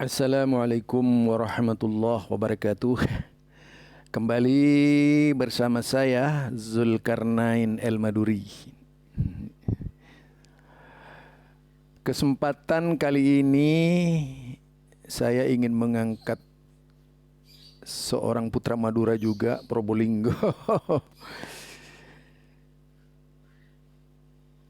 Assalamualaikum warahmatullahi wabarakatuh. Kembali bersama saya Zulkarnain El-Maduri. Kesempatan kali ini saya ingin mengangkat seorang putra Madura juga, Probolinggo.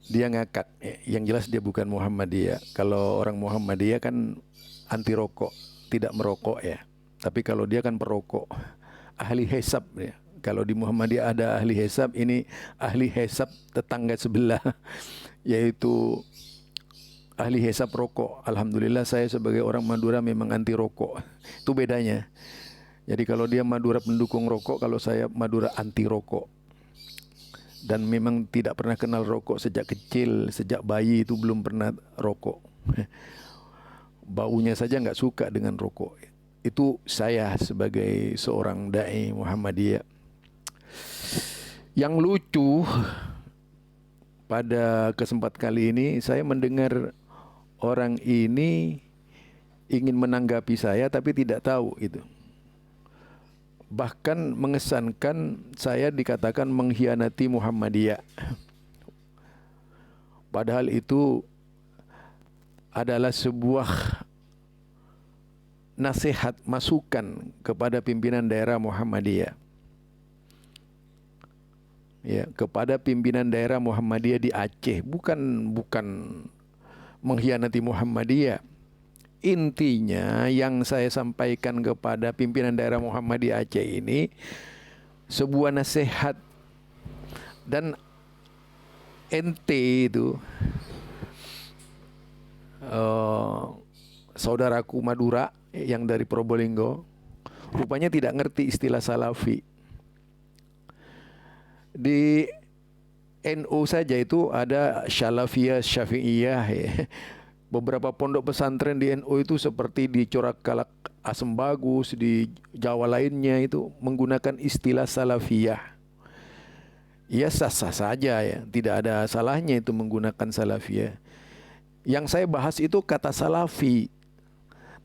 Dia ngakak, yang jelas dia bukan Muhammadiyah. Kalau orang Muhammadiyah kan anti rokok, tidak merokok ya. Tapi kalau dia kan perokok, ahli hisab ya. Kalau di Muhammadiyah ada ahli hisab, ini ahli hisab tetangga sebelah, yaitu ahli hisab rokok. Alhamdulillah saya sebagai orang Madura memang anti rokok. Itu bedanya. Jadi kalau dia Madura pendukung rokok, kalau saya Madura anti rokok. Dan memang tidak pernah kenal rokok sejak kecil, sejak bayi itu belum pernah rokok. Baunya saja nggak suka dengan rokok. Itu saya sebagai seorang dai Muhammadiyah. Yang lucu, pada kesempatan kali ini saya mendengar orang ini ingin menanggapi saya tapi tidak tahu itu. Bahkan mengesankan saya dikatakan mengkhianati Muhammadiyah. Padahal itu adalah sebuah nasihat, masukan kepada pimpinan daerah Muhammadiyah. Ya, kepada pimpinan daerah Muhammadiyah di Aceh, bukan mengkhianati Muhammadiyah. Intinya yang saya sampaikan kepada pimpinan daerah Muhammadiyah Aceh ini sebuah nasihat, dan ente itu saudaraku Madura yang dari Probolinggo rupanya tidak ngerti istilah salafi. Di NU saja itu ada Salafiyah, Syafi'iyah ya. Beberapa pondok pesantren di NU itu seperti di Corak Kalak, Asem Bagus, di Jawa lainnya itu menggunakan istilah salafiyah. Ya sah-sah saja ya, tidak ada salahnya itu menggunakan salafiyah. Yang saya bahas itu kata salafi.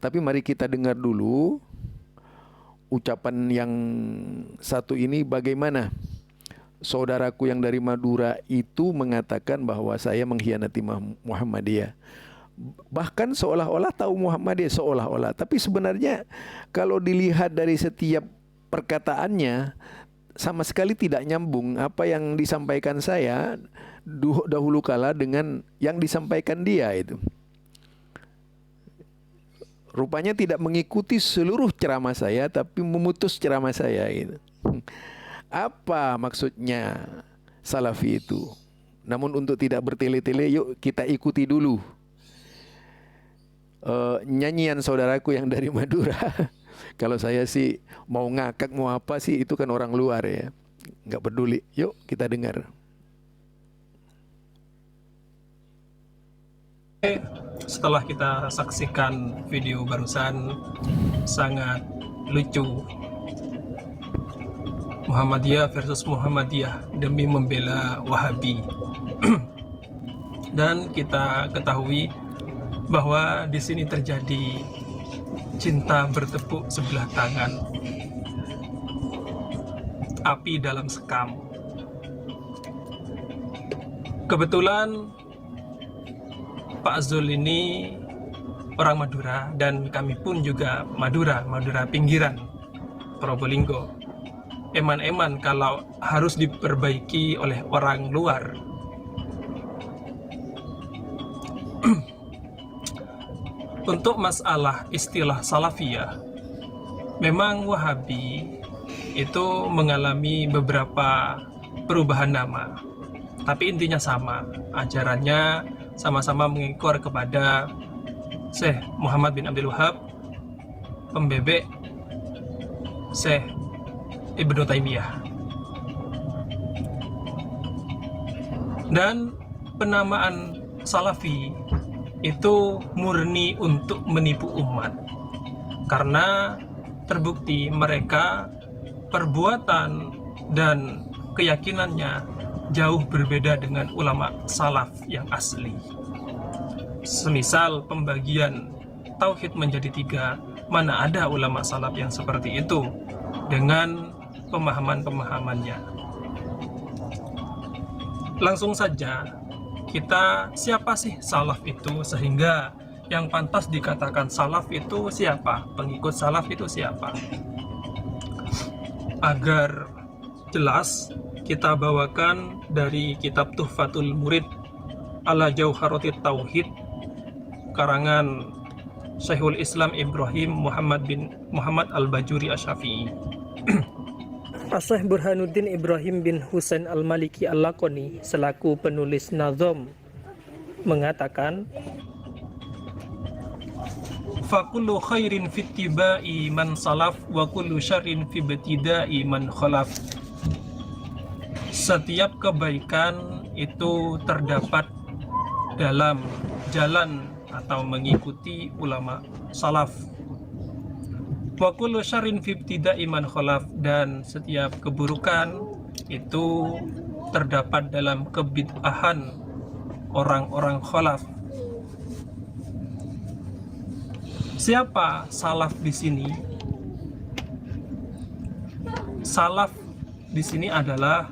Tapi mari kita dengar dulu ucapan yang satu ini bagaimana. Saudaraku yang dari Madura itu mengatakan bahwa saya mengkhianati Muhammadiyah. Bahkan seolah-olah tahu Muhammadiyah, seolah-olah. Tapi sebenarnya kalau dilihat dari setiap perkataannya sama sekali tidak nyambung apa yang disampaikan saya dahulu kala dengan yang disampaikan dia itu. Rupanya tidak mengikuti seluruh ceramah saya, tapi memutus ceramah saya itu. Apa maksudnya salafi itu? Namun untuk tidak bertele-tele, yuk kita ikuti dulu nyanyian saudaraku yang dari Madura. Kalau saya sih mau ngakak mau apa sih, itu kan orang luar ya, nggak peduli. Yuk kita dengar. Setelah kita saksikan video barusan, sangat lucu. Muhammadiyah versus Muhammadiyah demi membela Wahabi. Dan kita ketahui bahwa di sini terjadi cinta bertepuk sebelah tangan, api dalam sekam. Kebetulan Pak Zul ini orang Madura dan kami pun juga Madura pinggiran Probolinggo. Eman-eman kalau harus diperbaiki oleh orang luar. Untuk masalah istilah salafiyah, memang Wahabi itu mengalami beberapa perubahan nama, tapi intinya sama, ajarannya sama-sama mengekor kepada Syekh Muhammad bin Abdul Wahab, pembebek Syekh Ibnu Taimiyah. Dan penamaan Salafi itu murni untuk menipu umat, karena terbukti mereka perbuatan dan keyakinannya jauh berbeda dengan ulama salaf yang asli. Semisal pembagian tauhid menjadi tiga. Mana ada ulama salaf yang seperti itu dengan pemahaman-pemahamannya. Langsung saja, siapa sih salaf itu, sehingga yang pantas dikatakan salaf itu siapa? Pengikut salaf itu siapa? Agar jelas, kita bawakan dari kitab Tuhfatul Murid ala Jauharatit Tauhid karangan Syekhul Islam Ibrahim Muhammad Al-Bajuri Asy-Syafi'i. Asy-Syaikh Burhanuddin Ibrahim bin Husain Al-Maliki Al-Laqani selaku penulis nazom mengatakan, Fakullu khairin fittiba'i man salaf wa kullu syarrin fi ibtida'i man khalaf. Setiap kebaikan itu terdapat dalam jalan atau mengikuti ulama salaf. Wa kullu syarrin fi ibtida'i man khalaf, dan setiap keburukan itu terdapat dalam kebid'ahan orang-orang khalaf. Siapa salaf di sini? Salaf di sini adalah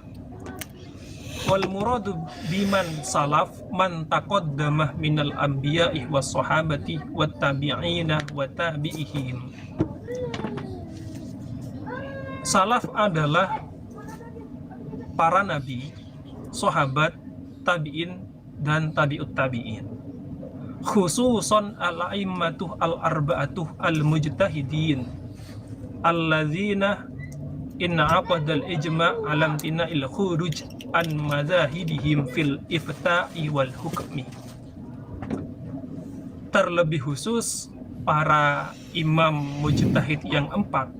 wal muradu biman salaf man taqaddamah minal anbiya'i was sahabati wat tabi'ina wa tabi'ihim. Salaf adalah para nabi, sahabat, tabi'in dan tabi'ut tabi'in. Khususon al-a'immatuh al-arba'atuh al-mujtahidin alladzina inna aqadal ijma' alam tina'il khuruj an mazahidihim fil ifta'i wal hukmi. Terlebih khusus para imam mujtahid yang empat,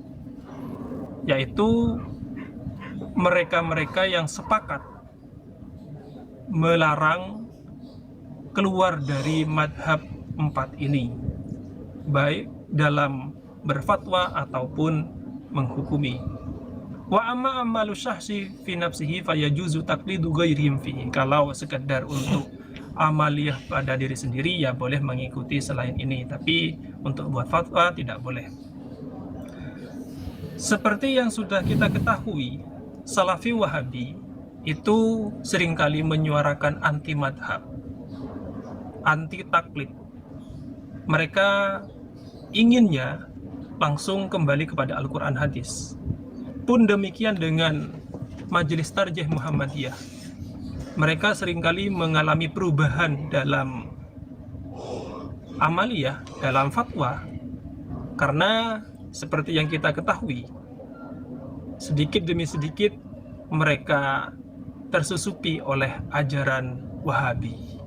yaitu mereka-mereka yang sepakat melarang keluar dari madhab empat ini, baik dalam berfatwa ataupun menghukumi. Wa amma amalu syahsi fi nafsihi fayajuzu taqlidu ghairihim fihi. Kalau sekedar untuk amaliyah pada diri sendiri, ya boleh mengikuti selain ini, tapi untuk buat fatwa tidak boleh. Seperti yang sudah kita ketahui, Salafi Wahabi itu seringkali menyuarakan anti madhab, anti taklid. Mereka inginnya langsung kembali kepada Al-Quran hadis. Pun demikian dengan Majelis Tarjih Muhammadiyah. Mereka seringkali mengalami perubahan dalam amaliyah, dalam fatwa, karena seperti yang kita ketahui, sedikit demi sedikit mereka tersusupi oleh ajaran Wahabi.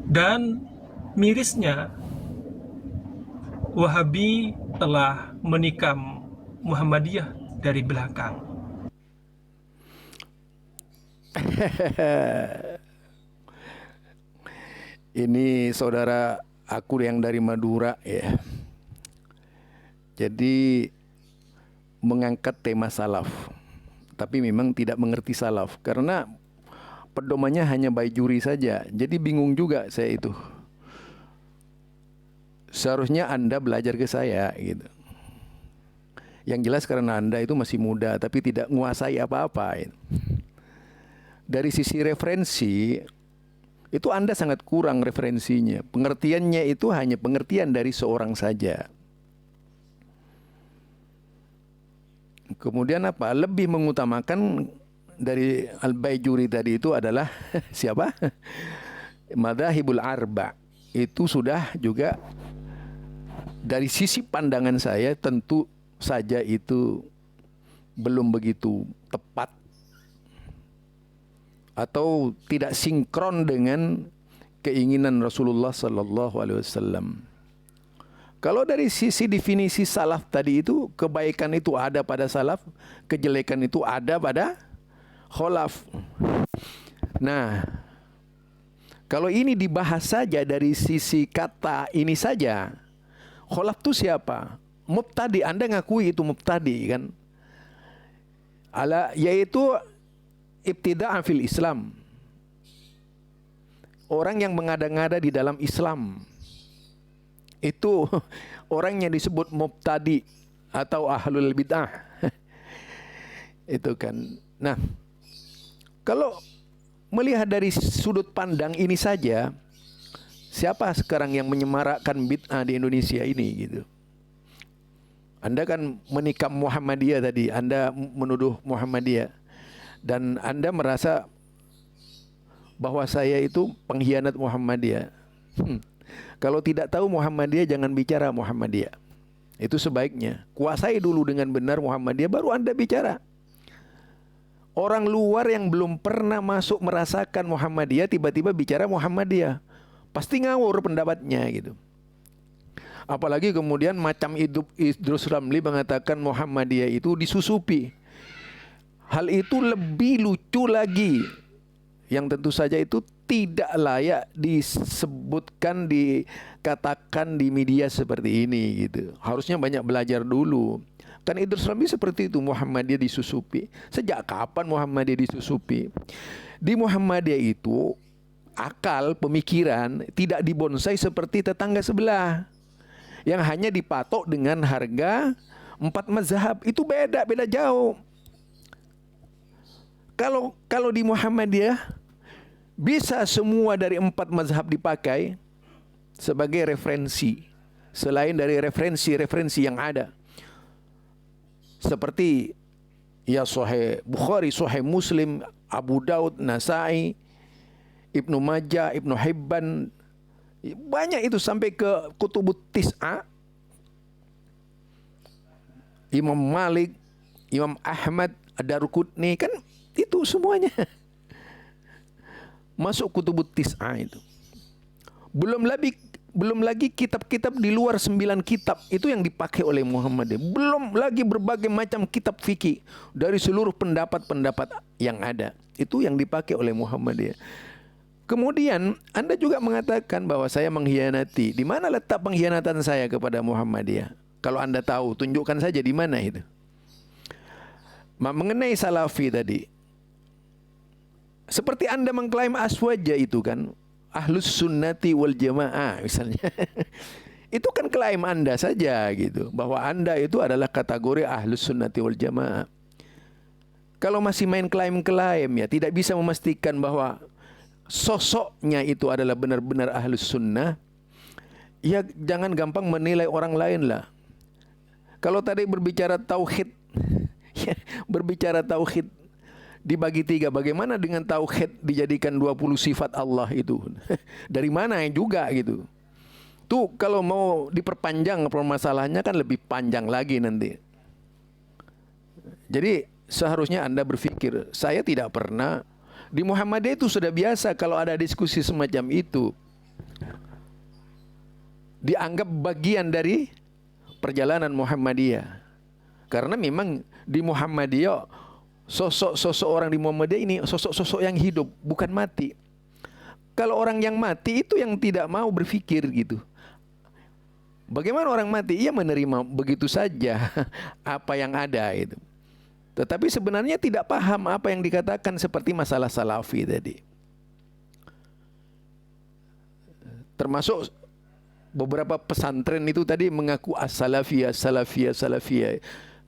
Dan mirisnya, Wahabi telah menikam Muhammadiyah dari belakang. Ini saudara aku yang dari Madura ya. Jadi mengangkat tema salaf, tapi memang tidak mengerti salaf karena pedomannya hanya Bajuri saja. Jadi bingung juga saya itu. Seharusnya Anda belajar ke saya gitu. Yang jelas karena Anda itu masih muda tapi tidak menguasai apa-apa gitu. Dari sisi referensi itu Anda sangat kurang referensinya. Pengertiannya itu hanya pengertian dari seorang saja. Kemudian apa? Lebih mengutamakan dari Al-Bajuri tadi itu adalah siapa? Madzhabul Arba. Itu sudah juga dari sisi pandangan saya tentu saja itu belum begitu tepat atau tidak sinkron dengan keinginan Rasulullah sallallahu alaihi wasallam. Kalau dari sisi definisi salaf tadi itu, kebaikan itu ada pada salaf, kejelekan itu ada pada kholaf. Nah, kalau ini dibahas saja dari sisi kata ini saja, kholaf itu siapa? Mubtadi, Anda ngakui itu mubtadi kan? Yaitu ibtida'an fil Islam. orang yang mengada-ngada di dalam Islam. Itu orang yang disebut mubtadi atau ahlul bid'ah. Itu kan. Nah, kalau melihat dari sudut pandang ini saja, siapa sekarang yang menyemarakkan bid'ah di Indonesia ini gitu? Anda kan menikam Muhammadiyah tadi, Anda menuduh Muhammadiyah, dan Anda merasa bahwa saya itu pengkhianat Muhammadiyah. Kalau tidak tahu Muhammadiyah, jangan bicara Muhammadiyah. Itu sebaiknya kuasai dulu dengan benar Muhammadiyah, baru Anda bicara. Orang luar yang belum pernah masuk merasakan Muhammadiyah tiba-tiba bicara Muhammadiyah, pasti ngawur pendapatnya gitu. Apalagi kemudian macam Idrus Ramli mengatakan Muhammadiyah itu disusupi. Hal itu lebih lucu lagi, yang tentu saja itu tidak layak disebutkan, dikatakan di media seperti ini gitu. Harusnya banyak belajar dulu. Kan Idrus Ramli seperti itu, Muhammadiyah disusupi. Sejak kapan Muhammadiyah disusupi? Di Muhammadiyah itu akal, pemikiran tidak dibonsai seperti tetangga sebelah yang hanya dipatok dengan harga 4 mazhab. Itu beda jauh. Kalau di Muhammadiyah bisa semua dari 4 mazhab dipakai sebagai referensi, selain dari referensi yang ada. Seperti ya Sahih Bukhari, Sahih Muslim, Abu Daud, Nasai, Ibnu Majah, Ibnu Hibban. Banyak itu sampai ke Kutubut Tis'a. Imam Malik, Imam Ahmad, Ad-Darqutni, kan itu semuanya masuk Kutubut Tis'a itu. Belum lagi kitab-kitab di luar 9 kitab itu yang dipakai oleh Muhammadiyah. Belum lagi berbagai macam kitab fikih dari seluruh pendapat-pendapat yang ada. Itu yang dipakai oleh Muhammadiyah. Kemudian Anda juga mengatakan bahwa saya mengkhianati. Di mana letak pengkhianatan saya kepada Muhammadiyah? Kalau Anda tahu, tunjukkan saja di mana itu. Mengenai Salafi tadi, seperti Anda mengklaim Aswaja itu kan, Ahlus Sunnati wal Jamaah misalnya. Itu kan klaim Anda saja gitu, bahwa Anda itu adalah kategori Ahlus Sunnati wal Jamaah. Kalau masih main klaim-klaim, ya tidak bisa memastikan bahwa sosoknya itu adalah benar-benar Ahlus Sunnah, ya jangan gampang menilai orang lain lah. Kalau tadi berbicara tauhid, ya, berbicara tauhid dibagi 3, bagaimana dengan tauhid dijadikan 20 sifat Allah itu? Dari mana juga gitu? Tuh kalau mau diperpanjang permasalahannya kan lebih panjang lagi nanti. Jadi seharusnya Anda berpikir, saya tidak pernah. Di Muhammadiyah itu sudah biasa kalau ada diskusi semacam itu, dianggap bagian dari perjalanan Muhammadiyah. Karena memang di Muhammadiyah, sosok-sosok orang di Muhammadiyah ini sosok-sosok yang hidup, bukan mati. Kalau orang yang mati itu yang tidak mau berpikir gitu. Bagaimana orang mati? Ia menerima begitu saja apa yang ada itu. Tetapi sebenarnya tidak paham apa yang dikatakan, seperti masalah Salafi tadi. Termasuk beberapa pesantren itu tadi mengaku as-salafiyah, salafiyah, salafiyah.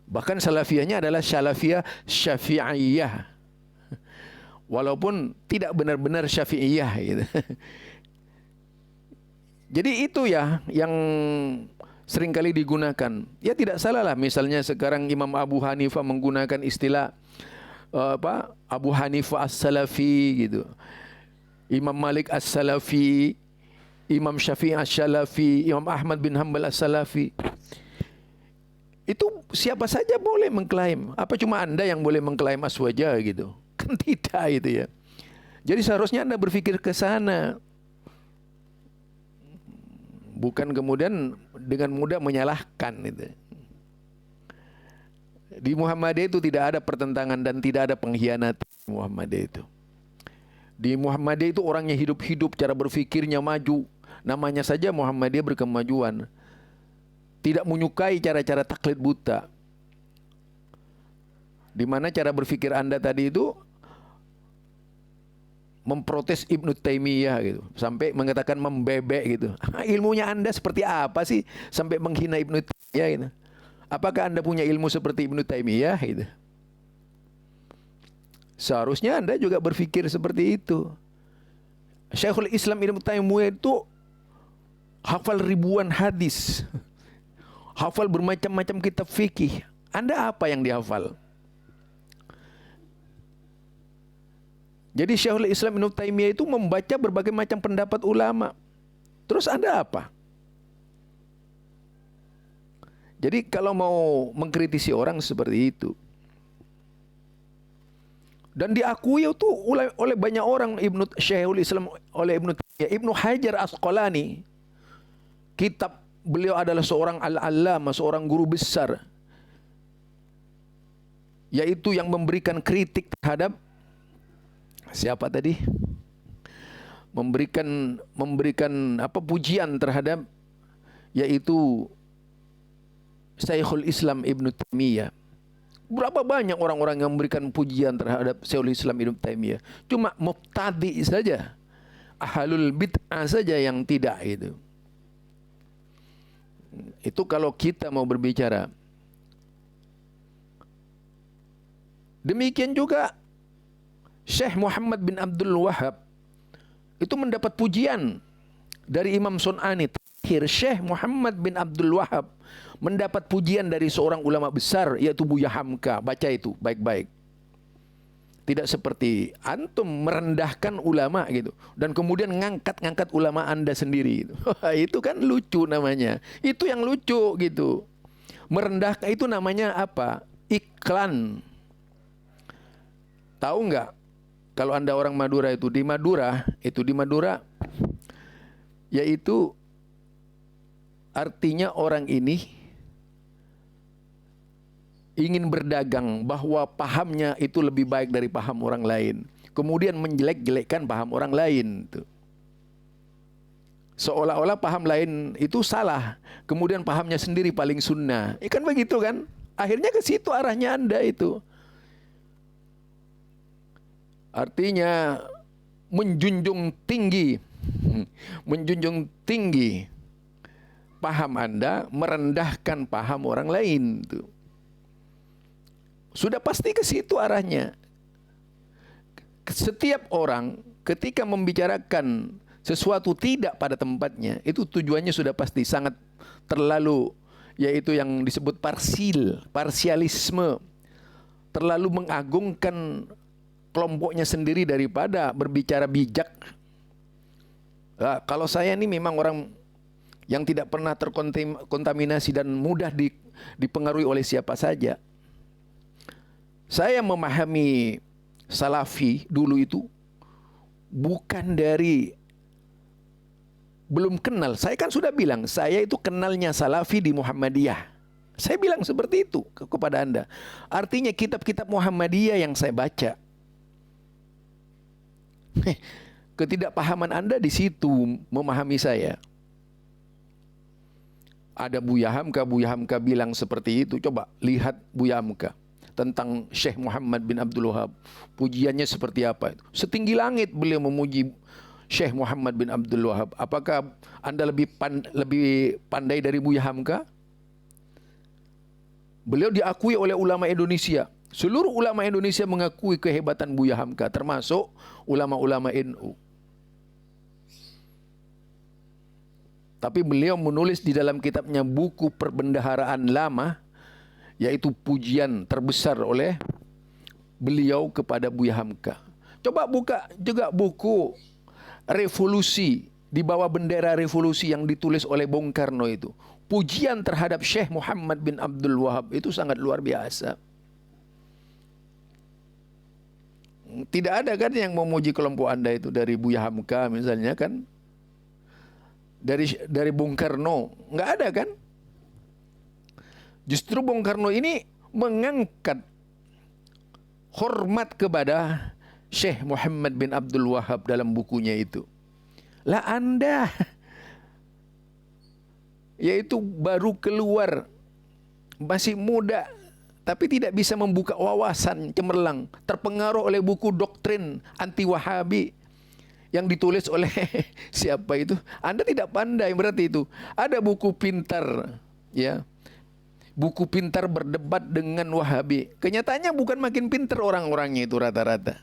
Bahkan salafiyahnya adalah salafiyah syafi'iyah. Walaupun tidak benar-benar syafi'iyah gitu. Jadi itu ya yang seringkali digunakan. Ya tidak salah lah, misalnya sekarang Imam Abu Hanifah menggunakan istilah Abu Hanifah as-salafi gitu. Imam Malik as-salafi, Imam Syafi'i as-salafi, Imam Ahmad bin Hanbal as-salafi. Itu siapa saja boleh mengklaim. Apa cuma Anda yang boleh mengklaim Aswaja gitu? Kan tidak itu ya. Jadi seharusnya Anda berpikir ke sana. Bukan kemudian dengan mudah menyalahkan itu. Di Muhammadiyah itu tidak ada pertentangan dan tidak ada pengkhianatan Muhammadiyah itu. Di Muhammadiyah itu orangnya hidup-hidup, cara berfikirnya maju. Namanya saja Muhammadiyah berkemajuan. Tidak menyukai cara-cara taklid buta. Di mana cara berpikir Anda tadi itu memprotes Ibnu Taimiyah gitu, sampai mengatakan membebek gitu. Ilmunya Anda seperti apa sih sampai menghina Ibnu Taimiyah gitu? Apakah Anda punya ilmu seperti Ibnu Taimiyah gitu? Seharusnya Anda juga berpikir seperti itu. Syekhul Islam Ibnu Taimiyah itu hafal ribuan hadis, hafal bermacam-macam kitab fikih. Anda apa yang dihafal? Jadi Syekhul Islam Ibnu Taimiyah itu membaca berbagai macam pendapat ulama. Terus Anda apa? Jadi kalau mau mengkritisi orang seperti itu, dan diakui itu oleh banyak orang, Syekhul Islam oleh Ibnu Taimiyah, Ibnu Hajar Asqalani, kitab beliau adalah seorang al-allamah, seorang guru besar, yaitu yang memberikan kritik terhadap siapa tadi? Memberikan apa, pujian terhadap, yaitu Syekhul Islam Ibnu Taimiyah. Berapa banyak orang-orang yang memberikan pujian terhadap Syekhul Islam Ibnu Taimiyah. Cuma mubtadi saja, ahlul bid'ah saja yang tidak itu. Itu kalau kita mau berbicara. Demikian juga Syekh Muhammad bin Abdul Wahab itu mendapat pujian dari Imam Sun'ani. Terakhir, Syekh Muhammad bin Abdul Wahab mendapat pujian dari seorang ulama besar, yaitu Buya Hamka. Baca itu baik-baik. Tidak seperti antum merendahkan ulama gitu, dan kemudian ngangkat ulama Anda sendiri gitu. Itu kan lucu namanya. Itu yang lucu gitu. Merendahkan itu namanya apa? Iklan. Tahu nggak? Kalau Anda orang Madura itu di Madura, yaitu artinya orang ini ingin berdagang bahwa pahamnya itu lebih baik dari paham orang lain, kemudian menjelek-jelekkan paham orang lain tuh. Seolah-olah paham lain itu salah, kemudian pahamnya sendiri paling sunnah. Kan begitu kan? Akhirnya ke situ arahnya Anda itu. Artinya menjunjung tinggi paham Anda, merendahkan paham orang lain tuh. Sudah pasti ke situ arahnya. Setiap orang ketika membicarakan sesuatu tidak pada tempatnya, itu tujuannya sudah pasti sangat terlalu, yaitu yang disebut parsialisme, terlalu mengagungkan kelompoknya sendiri daripada berbicara bijak. Nah, kalau saya ini memang orang yang tidak pernah terkontaminasi dan mudah dipengaruhi oleh siapa saja. Saya memahami Salafi dulu itu bukan dari belum kenal. Saya kan sudah bilang, saya itu kenalnya Salafi di Muhammadiyah. Saya bilang seperti itu kepada Anda. Artinya kitab-kitab Muhammadiyah yang saya baca. Ketidakpahaman Anda di situ memahami saya. Ada Buya Hamka bilang seperti itu. Coba lihat Buya Hamka tentang Syekh Muhammad bin Abdul Wahab. Pujiannya seperti apa itu? Setinggi langit beliau memuji Syekh Muhammad bin Abdul Wahab. Apakah Anda lebih pandai dari Buya Hamka? Beliau diakui oleh ulama Indonesia. Seluruh ulama Indonesia mengakui kehebatan Buya Hamka, termasuk ulama-ulama NU. Tapi beliau menulis di dalam kitabnya buku perbendaharaan lama, yaitu pujian terbesar oleh beliau kepada Buya Hamka. Coba buka juga buku Revolusi, di bawah bendera revolusi yang ditulis oleh Bung Karno itu. Pujian terhadap Syekh Muhammad bin Abdul Wahab itu sangat luar biasa. Tidak ada kan yang memuji kelompok Anda itu dari Buya Hamka misalnya kan? Dari Bung Karno, nggak ada kan? Justru Bung Karno ini mengangkat hormat kepada Syekh Muhammad bin Abdul Wahab dalam bukunya itu. Lah Anda, yaitu baru keluar, masih muda, tapi tidak bisa membuka wawasan cemerlang, terpengaruh oleh buku doktrin anti-Wahabi, yang ditulis oleh siapa itu? Anda tidak pandai berarti itu. Ada buku pintar, ya. Buku pintar berdebat dengan Wahabi. Kenyataannya bukan makin pintar orang-orangnya itu rata-rata.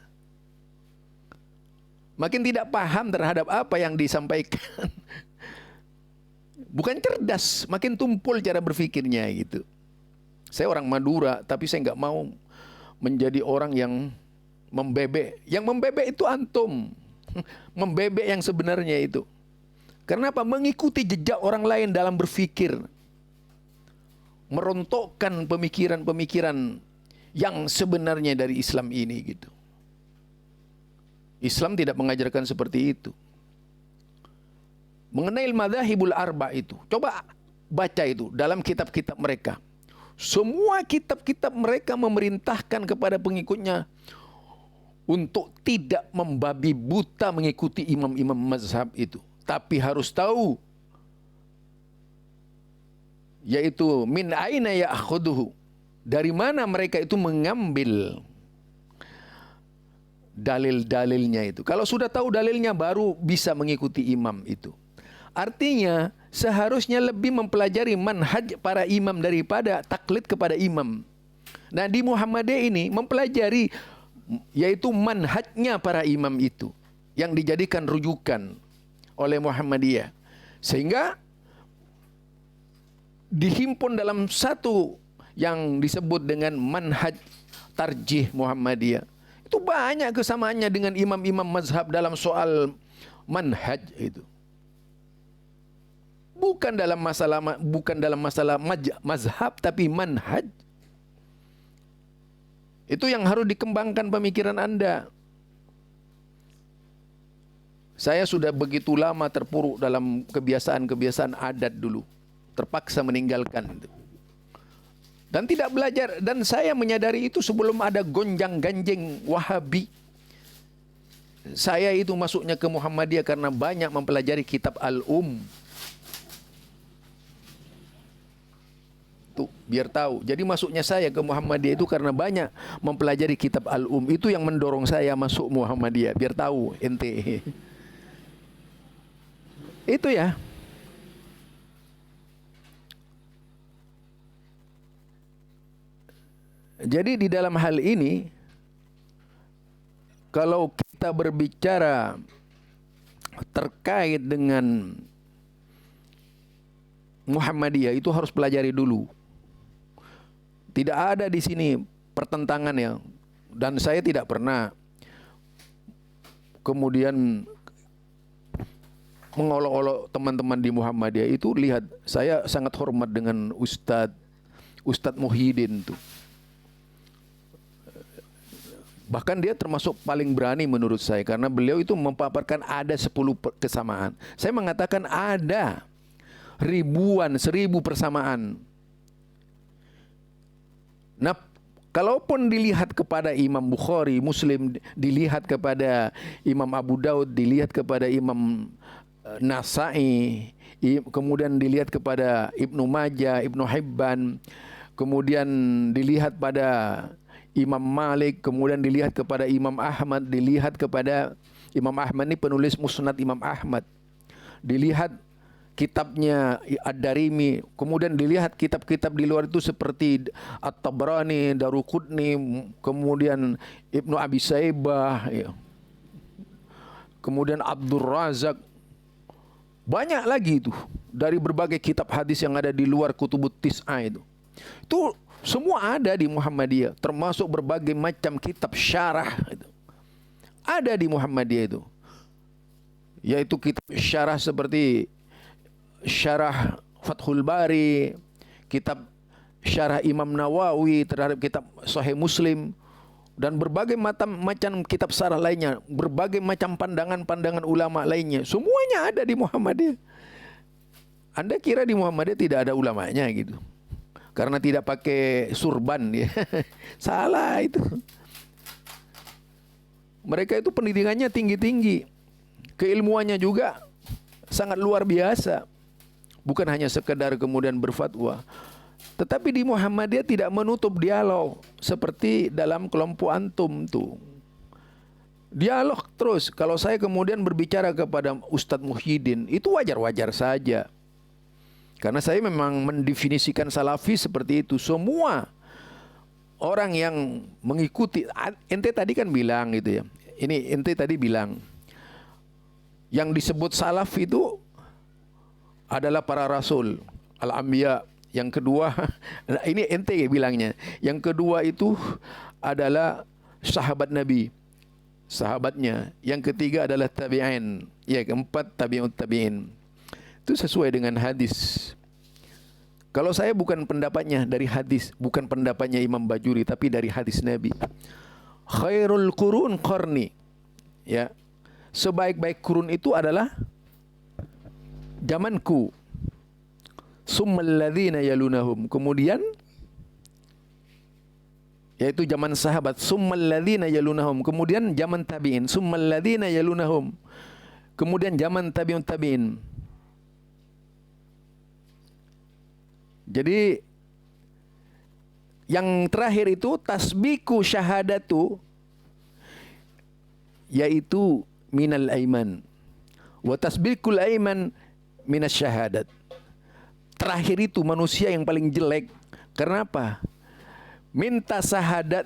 Makin tidak paham terhadap apa yang disampaikan. Bukan cerdas, makin tumpul cara berpikirnya gitu. Saya orang Madura, tapi saya nggak mau menjadi orang yang membebek. Yang membebek itu antum. Membebek yang sebenarnya itu. Karena apa? Mengikuti jejak orang lain dalam berpikir. Merontokkan pemikiran-pemikiran yang sebenarnya dari Islam ini gitu. Islam tidak mengajarkan seperti itu. Mengenai madzhabul arba itu, coba baca itu dalam kitab-kitab mereka. Semua kitab-kitab mereka memerintahkan kepada pengikutnya untuk tidak membabi buta mengikuti imam-imam mazhab itu. Tapi harus tahu, yaitu min aina ya'khuduhu, dari mana mereka itu mengambil dalil-dalilnya itu. Kalau sudah tahu dalilnya baru bisa mengikuti imam itu. Artinya seharusnya lebih mempelajari manhaj para imam daripada taklid kepada imam. Nah, di Muhammadiyah ini mempelajari yaitu manhajnya para imam itu yang dijadikan rujukan oleh Muhammadiyah. Sehingga dihimpun dalam satu yang disebut dengan manhaj tarjih Muhammadiyah. Itu banyak kesamaannya dengan imam-imam mazhab dalam soal manhaj itu. Bukan dalam masalah mazhab, tapi manhaj. Itu yang harus dikembangkan pemikiran Anda. Saya sudah begitu lama terpuruk dalam kebiasaan-kebiasaan adat dulu. Terpaksa meninggalkan itu. Dan tidak belajar. Dan saya menyadari itu sebelum ada gonjang-ganjing Wahabi. Saya itu masuknya ke Muhammadiyah karena banyak mempelajari kitab Al-Um. Tuh, biar tahu. Jadi masuknya saya ke Muhammadiyah itu karena banyak mempelajari kitab Al-Um. Itu yang mendorong saya masuk Muhammadiyah. Biar tahu ente. Itu ya. Jadi di dalam hal ini, kalau kita berbicara terkait dengan Muhammadiyah, itu harus pelajari dulu. Tidak ada di sini pertentangan ya. Dan saya tidak pernah kemudian mengolok-olok teman-teman di Muhammadiyah itu. Lihat, saya sangat hormat dengan Ustadz Muhyiddin tuh. Bahkan dia termasuk paling berani menurut saya, karena beliau itu memaparkan ada 10 kesamaan. Saya mengatakan ada ribuan, 1000 persamaan. Nah, kalaupun dilihat kepada Imam Bukhari, Muslim, dilihat kepada Imam Abu Daud, dilihat kepada Imam Nasa'i, kemudian dilihat kepada Ibnu Majah, Ibnu Hibban, kemudian dilihat pada Imam Malik, kemudian dilihat kepada Imam Ahmad, dilihat kepada Imam Ahmad ini penulis Musnad Imam Ahmad, dilihat kitabnya Ad-Darimi, kemudian dilihat kitab-kitab di luar itu seperti At-Tabrani, Daruqutni, kemudian Ibnu Abi Saibah, ya. Kemudian Abdul Razak, banyak lagi itu dari berbagai kitab hadis yang ada di luar Kutubut Tis'ah itu. Itu semua ada di Muhammadiyah, termasuk berbagai macam kitab syarah itu. Ada di Muhammadiyah itu. Yaitu kitab syarah seperti syarah Fathul Bari, kitab syarah Imam Nawawi terhadap kitab Sahih Muslim, dan berbagai macam kitab syarah lainnya, berbagai macam pandangan-pandangan ulama lainnya. Semuanya ada di Muhammadiyah. Anda kira di Muhammadiyah tidak ada ulamanya gitu? Karena tidak pakai surban ya. Salah itu. Mereka itu pendidikannya tinggi-tinggi. Keilmuannya juga sangat luar biasa. Bukan hanya sekedar kemudian berfatwa. Tetapi di Muhammadiyah tidak menutup dialog seperti dalam kelompok antum tuh. Dialog terus. Kalau saya kemudian berbicara kepada Ustadz Muhyiddin, itu wajar-wajar saja. Karena saya memang mendefinisikan salafi seperti itu. Semua orang yang mengikuti, ente tadi kan bilang gitu ya. Ini ente tadi bilang, yang disebut salaf itu adalah para rasul, al-anbiya. Yang kedua, ini ente bilangnya. Yang kedua itu adalah sahabat Nabi, sahabatnya. Yang ketiga adalah tabi'in. Ya, keempat tabi'ut tabi'in. Itu sesuai dengan hadis. Kalau saya bukan pendapatnya dari hadis, bukan pendapatnya Imam Bajuri, tapi dari hadis Nabi. Khairul qurun qarni. Ya. Sebaik-baik kurun itu adalah zamanku. Summal ladzina yalunahum. Kemudian yaitu zaman sahabat, summal ladzina yalunahum. Kemudian zaman tabi'in, summal ladzina yalunahum. Kemudian zaman tabi'un tabi'in. Jadi yang terakhir itu tasbiku syahadatu, yaitu minal aiman. Wa tasbikul aiman minas syahadat. Terakhir itu manusia yang paling jelek. Karena apa? Minta syahadat,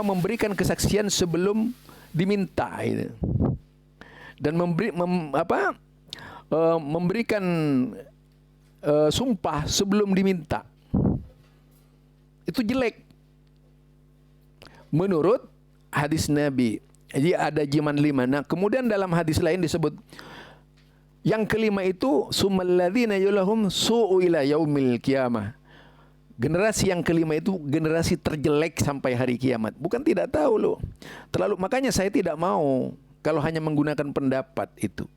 memberikan kesaksian sebelum diminta gitu. Dan memberikan sumpah sebelum diminta. Itu jelek menurut hadis Nabi. Jadi ada jiman 5. Nah, kemudian dalam hadis lain disebut yang kelima itu summal ladzina yulahum su'u ila yaumil qiyamah. Generasi yang kelima itu generasi terjelek sampai hari kiamat. Bukan tidak tahu loh. Makanya saya tidak mau kalau hanya menggunakan pendapat itu.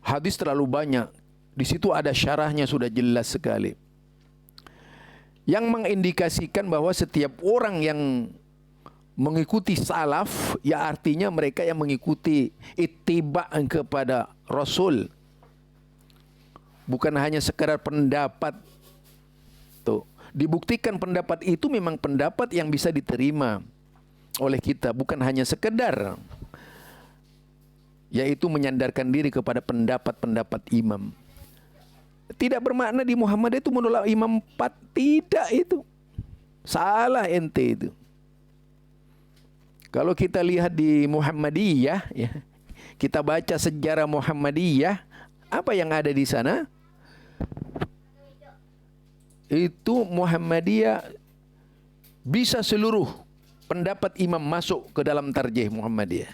Hadis terlalu banyak. Di situ ada syarahnya sudah jelas sekali. Yang mengindikasikan bahwa setiap orang yang mengikuti salaf, ya artinya mereka yang mengikuti ittiba kepada Rasul. Bukan hanya sekadar pendapat. Tuh, dibuktikan pendapat itu memang pendapat yang bisa diterima oleh kita, bukan hanya sekedar yaitu menyandarkan diri kepada pendapat-pendapat imam. Tidak bermakna di Muhammadiyah itu menolak imam 4, tidak itu. Salah ente itu. Kalau kita lihat di Muhammadiyah, ya, kita baca sejarah Muhammadiyah, apa yang ada di sana? Itu Muhammadiyah bisa seluruh pendapat imam masuk ke dalam tarjih Muhammadiyah.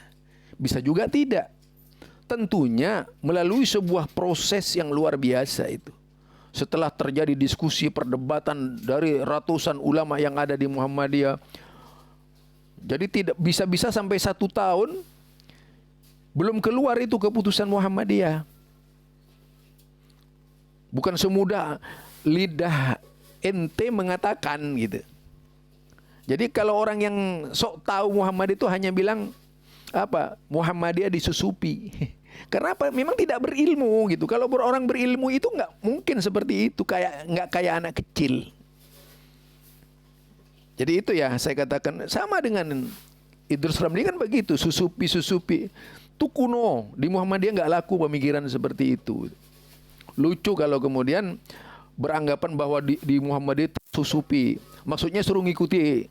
Bisa juga tidak. Tentunya melalui sebuah proses yang luar biasa itu. Setelah terjadi diskusi perdebatan dari ratusan ulama yang ada di Muhammadiyah. Jadi tidak bisa-bisa sampai 1 tahun belum keluar itu keputusan Muhammadiyah. Bukan semudah lidah ente mengatakan gitu. Jadi kalau orang yang sok tahu Muhammadiyah itu hanya bilang apa? Muhammadiyah disusupi. Karena apa? Memang tidak berilmu gitu. Kalau orang berilmu itu nggak mungkin seperti itu, nggak kayak anak kecil. Jadi itu ya saya katakan sama dengan Idrus Ramli kan begitu, susupi. Itu kuno, di Muhammadiyah nggak laku pemikiran seperti itu. Lucu kalau kemudian beranggapan bahwa di Muhammadiyah susupi. Maksudnya suruh ngikuti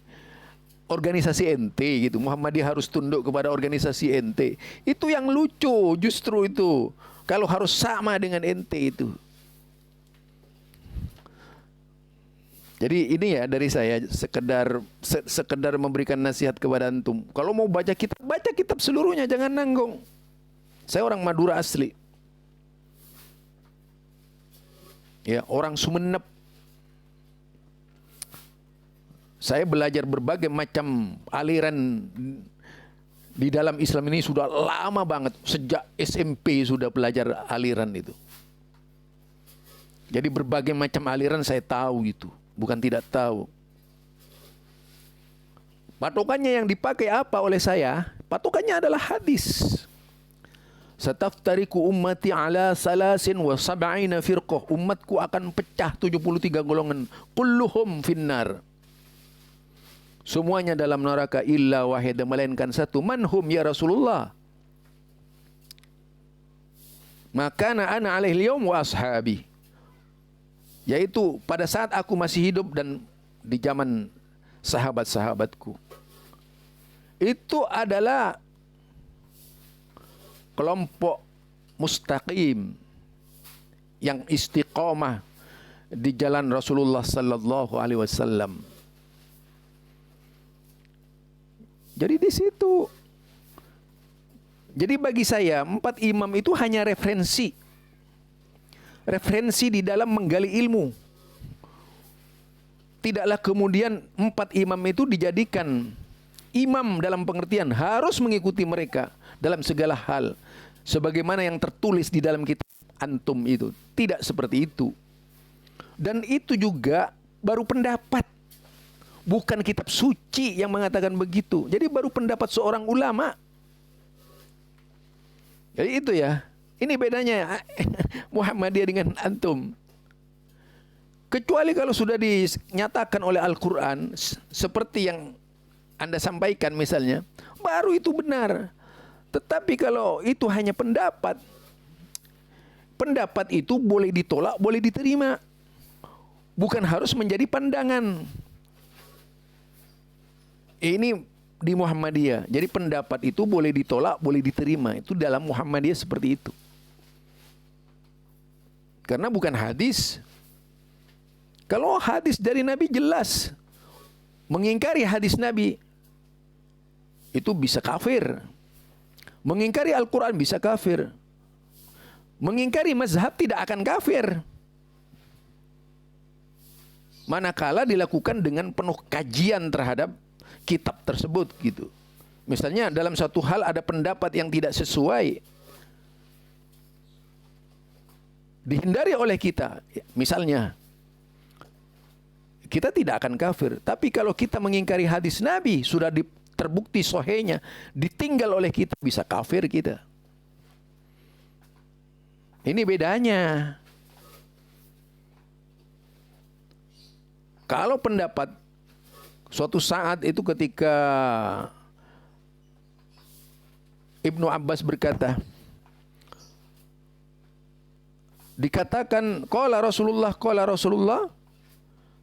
organisasi ente gitu. Muhammadiyah harus tunduk kepada organisasi ente. Itu yang lucu justru itu. Kalau harus sama dengan ente itu. Jadi ini ya dari saya sekedar memberikan nasihat kepada antum. Kalau mau baca kitab seluruhnya, jangan nanggung. Saya orang Madura asli. Ya, orang Sumenep. Saya belajar berbagai macam aliran di dalam Islam ini sudah lama banget. Sejak SMP sudah belajar aliran itu. Jadi berbagai macam aliran saya tahu itu. Bukan tidak tahu. Patokannya yang dipakai apa oleh saya? Patokannya adalah hadis. Sataftariku ummati ala salasin wa sab'ina firqah. Umatku akan pecah 73 golongan. Kulluhum finnar. semuanya dalam neraka illa wahida, melainkan satu. Manhum ya Rasulullah? Maka ana alaihi yaum wa ashabi, yaitu pada saat aku masih hidup dan di zaman sahabat-sahabatku. Itu adalah kelompok mustaqim yang istiqomah di jalan Rasulullah sallallahu alaihi wasallam. Jadi di situ. Jadi bagi saya 4 imam itu hanya referensi. Referensi di dalam menggali ilmu. Tidaklah kemudian 4 imam itu dijadikan imam dalam pengertian harus mengikuti mereka dalam segala hal. Sebagaimana yang tertulis di dalam kitab antum itu. Tidak seperti itu. Dan itu juga baru pendapat. Bukan kitab suci yang mengatakan begitu. Jadi baru pendapat seorang ulama. Jadi itu ya. Ini bedanya Muhammadiyah dengan antum. Kecuali kalau sudah dinyatakan oleh Al-Quran seperti yang Anda sampaikan misalnya, baru itu benar. Tetapi kalau itu hanya pendapat, pendapat itu boleh ditolak, boleh diterima. Bukan harus menjadi pandangan. Ini di Muhammadiyah. Jadi pendapat itu boleh ditolak, boleh diterima. Itu dalam Muhammadiyah seperti itu. Karena bukan hadis. Kalau hadis dari Nabi jelas. Mengingkari hadis Nabi itu bisa kafir. Mengingkari Al-Quran bisa kafir. Mengingkari mazhab tidak akan kafir. Manakala dilakukan dengan penuh kajian terhadap kitab tersebut gitu. Misalnya dalam satu hal ada pendapat yang tidak sesuai, dihindari oleh kita. Misalnya kita tidak akan kafir. Tapi kalau kita mengingkari hadis Nabi sudah terbukti sahihnya, ditinggal oleh kita, bisa kafir kita. Ini bedanya. Kalau pendapat suatu saat itu ketika Ibnu Abbas berkata, dikatakan qala Rasulullah,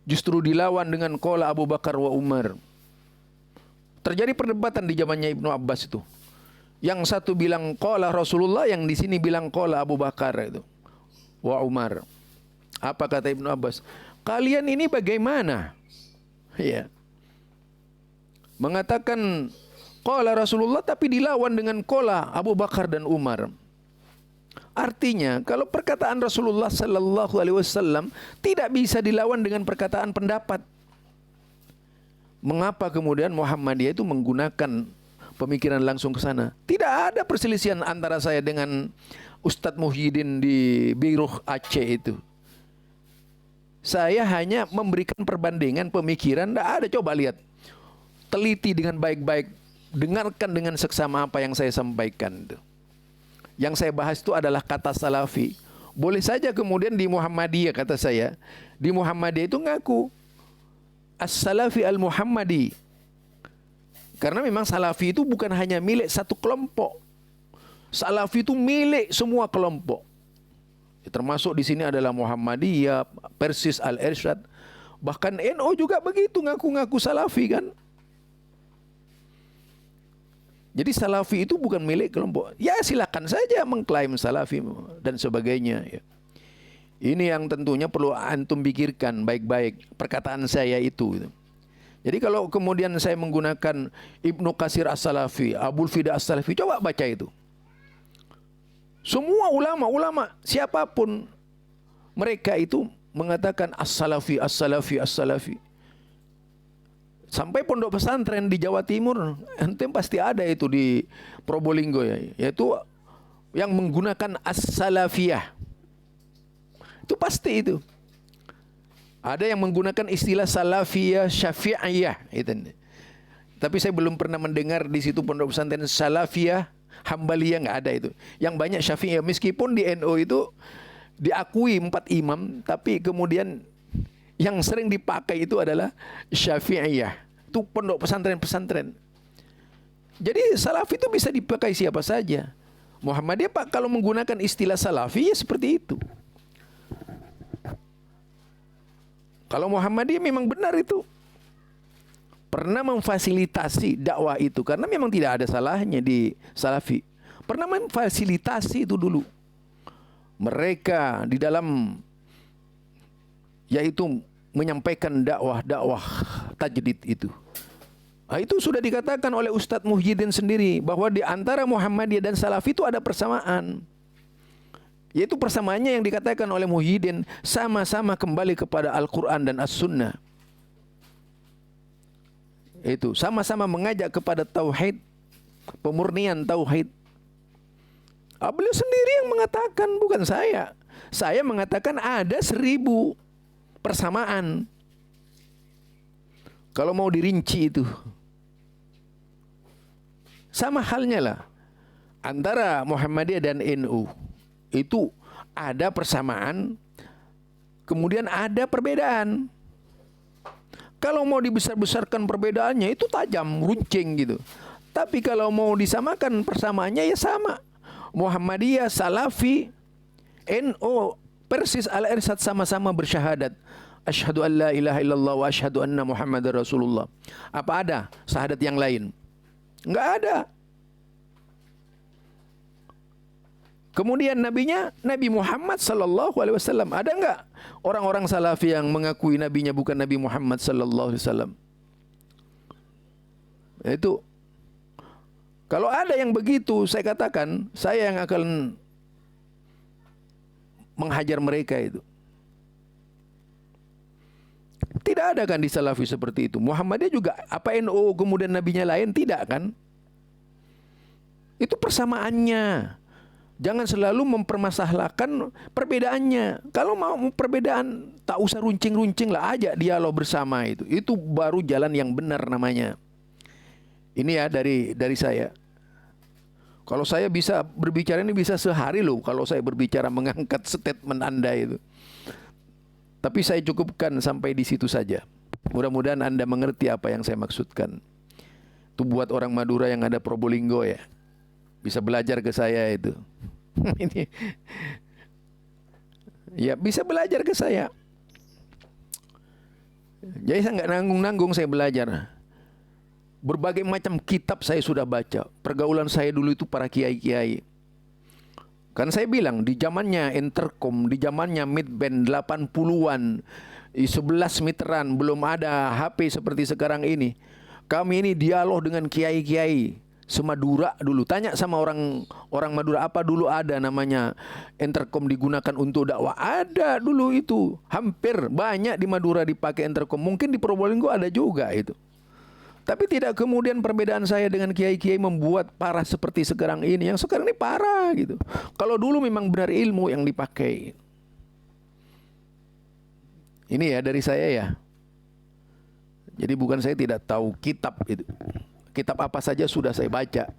justru dilawan dengan qala Abu Bakar wa Umar. Terjadi perdebatan di zamannya Ibnu Abbas itu. Yang satu bilang qala Rasulullah, yang di sini bilang qala Abu Bakar itu wa Umar. Apa kata Ibnu Abbas? Kalian ini bagaimana? Ya. Mengatakan qala Rasulullah tapi dilawan dengan qala Abu Bakar dan Umar. Artinya kalau perkataan Rasulullah sallallahu alaihi wasallam tidak bisa dilawan dengan perkataan pendapat. Mengapa kemudian Muhammadiyah itu menggunakan pemikiran langsung ke sana? Tidak ada perselisihan antara saya dengan Ustadz Muhyiddin di Biruh Aceh itu. Saya hanya memberikan perbandingan pemikiran. Tidak ada, coba lihat. Teliti dengan baik-baik, dengarkan dengan seksama apa yang saya sampaikan. Yang saya bahas itu adalah kata salafi. Boleh saja kemudian di Muhammadiyah, kata saya, di Muhammadiyah itu ngaku as-salafi al-Muhammadi. Karena memang salafi itu bukan hanya milik satu kelompok. Salafi itu milik semua kelompok. Termasuk di sini adalah Muhammadiyah, Persis, Al-Irsyad. Bahkan NU juga begitu, ngaku-ngaku salafi kan. Jadi salafi itu bukan milik kelompok. Ya silakan saja mengklaim salafi dan sebagainya. Ya. Ini yang tentunya perlu antum pikirkan baik-baik perkataan saya itu. Jadi kalau kemudian saya menggunakan Ibnu Katsir As-Salafi, Abul Fida As-Salafi, coba baca itu. Semua ulama-ulama siapapun mereka itu mengatakan As-Salafi, As-Salafi, As-Salafi. Sampai pondok pesantren di Jawa Timur, ente pasti ada itu di Probolinggo ya, yaitu yang menggunakan as-salafiyah. Itu pasti itu. Ada yang menggunakan istilah salafiyah syafi'iyah itu. Tapi saya belum pernah mendengar di situ pondok pesantren salafiyah hambaliyah, nggak ada itu. Yang banyak syafi'iyah, meskipun di NU itu diakui 4 imam, tapi kemudian yang sering dipakai itu adalah syafi'iyah. untuk pondok pesantren-pesantren. Jadi salafi itu bisa dipakai siapa saja. Muhammadiyah Pak kalau menggunakan istilah salafi ya seperti itu. Kalau Muhammadiyah memang benar itu pernah memfasilitasi dakwah itu, karena memang tidak ada salahnya di salafi. Pernah memfasilitasi itu dulu. Mereka di dalam yaitu menyampaikan dakwah tajdid itu. Nah, itu sudah dikatakan oleh Ustadz Muhyiddin sendiri bahwa di antara Muhammadiyah dan Salafi itu ada persamaan. Yaitu persamaannya yang dikatakan oleh Muhyiddin sama-sama kembali kepada Al-Quran dan As-Sunnah. Itu sama-sama mengajak kepada tauhid, pemurnian tauhid. Beliau sendiri yang mengatakan, bukan saya. Saya mengatakan ada 1000 persamaan. Kalau mau dirinci itu. Sama halnya lah antara Muhammadiyah dan NU. Itu ada persamaan, kemudian ada perbedaan. Kalau mau dibesar-besarkan perbedaannya itu tajam, runcing gitu. Tapi kalau mau disamakan persamaannya ya sama. Muhammadiyah, Salafi, NU, persis Al-Irsad sama-sama bersyahadat. Asyhadu an la ilaha illallah wa asyhadu anna Muhammadar Rasulullah. Apa ada syahadat yang lain? Enggak ada. Kemudian nabinya Nabi Muhammad sallallahu alaihi wasallam. Ada enggak orang-orang salafi yang mengakui nabinya bukan Nabi Muhammad sallallahu alaihi wasallam? Itu kalau ada yang begitu, saya katakan saya yang akan menghajar mereka itu. Tidak ada kan di Salafi seperti itu. Muhammadiyah juga apa NU kemudian nabinya lain, tidak kan? Itu persamaannya. Jangan selalu mempermasalahkan perbedaannya. Kalau mau perbedaan tak usah runcing-runcing lah, ajak dialog bersama itu. Itu baru jalan yang benar namanya. Ini ya dari saya. Kalau saya bisa berbicara ini bisa sehari loh kalau saya berbicara mengangkat statement Anda itu. Tapi saya cukupkan sampai di situ saja. Mudah-mudahan Anda mengerti apa yang saya maksudkan. Itu buat orang Madura yang ada Probolinggo ya. Bisa belajar ke saya itu. Ini. Ya bisa belajar ke saya. Jadi saya nggak nanggung-nanggung saya belajar. Berbagai macam kitab saya sudah baca. Pergaulan saya dulu itu para kiai-kiai. Kan saya bilang di zamannya intercom, di zamannya midband 80-an, 11 meteran, belum ada HP seperti sekarang ini. Kami ini dialog dengan kiai-kiai semadura dulu. Tanya sama orang Madura apa dulu ada namanya intercom digunakan untuk dakwah. Ada dulu itu. Hampir banyak di Madura dipakai intercom. Mungkin di Probolinggo ada juga itu. Tapi tidak kemudian perbedaan saya dengan kiai-kiai membuat parah seperti sekarang ini. Yang sekarang ini parah gitu. Kalau dulu memang benar ilmu yang dipakai. Ini ya dari saya ya. Jadi bukan saya tidak tahu kitab itu. Kitab apa saja sudah saya baca.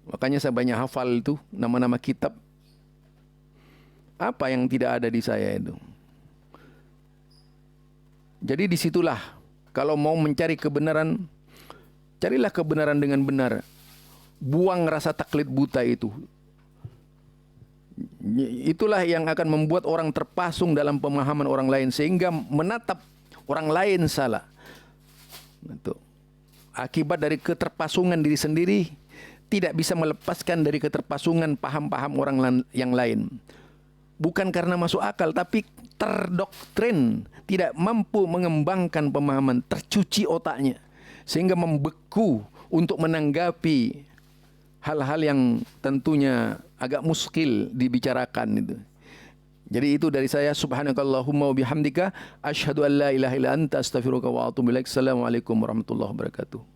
Makanya saya banyak hafal itu nama-nama kitab. Apa yang tidak ada di saya itu? Jadi disitulah kalau mau mencari kebenaran, carilah kebenaran dengan benar. Buang rasa taklid buta itu. Itulah yang akan membuat orang terpasung dalam pemahaman orang lain sehingga menatap orang lain salah. Itu. Akibat dari keterpasungan diri sendiri tidak bisa melepaskan dari keterpasungan paham-paham orang yang lain. Bukan karena masuk akal tapi terdoktrin, tidak mampu mengembangkan pemahaman, tercuci otaknya sehingga membeku untuk menanggapi hal-hal yang tentunya agak muskil dibicarakan itu. Jadi itu dari saya. Subhanakallahumma wa bihamdika asyhadu an la ilaha illa anta astaghfiruka wa atubu ilaik. Assalamualaikum warahmatullahi wabarakatuh.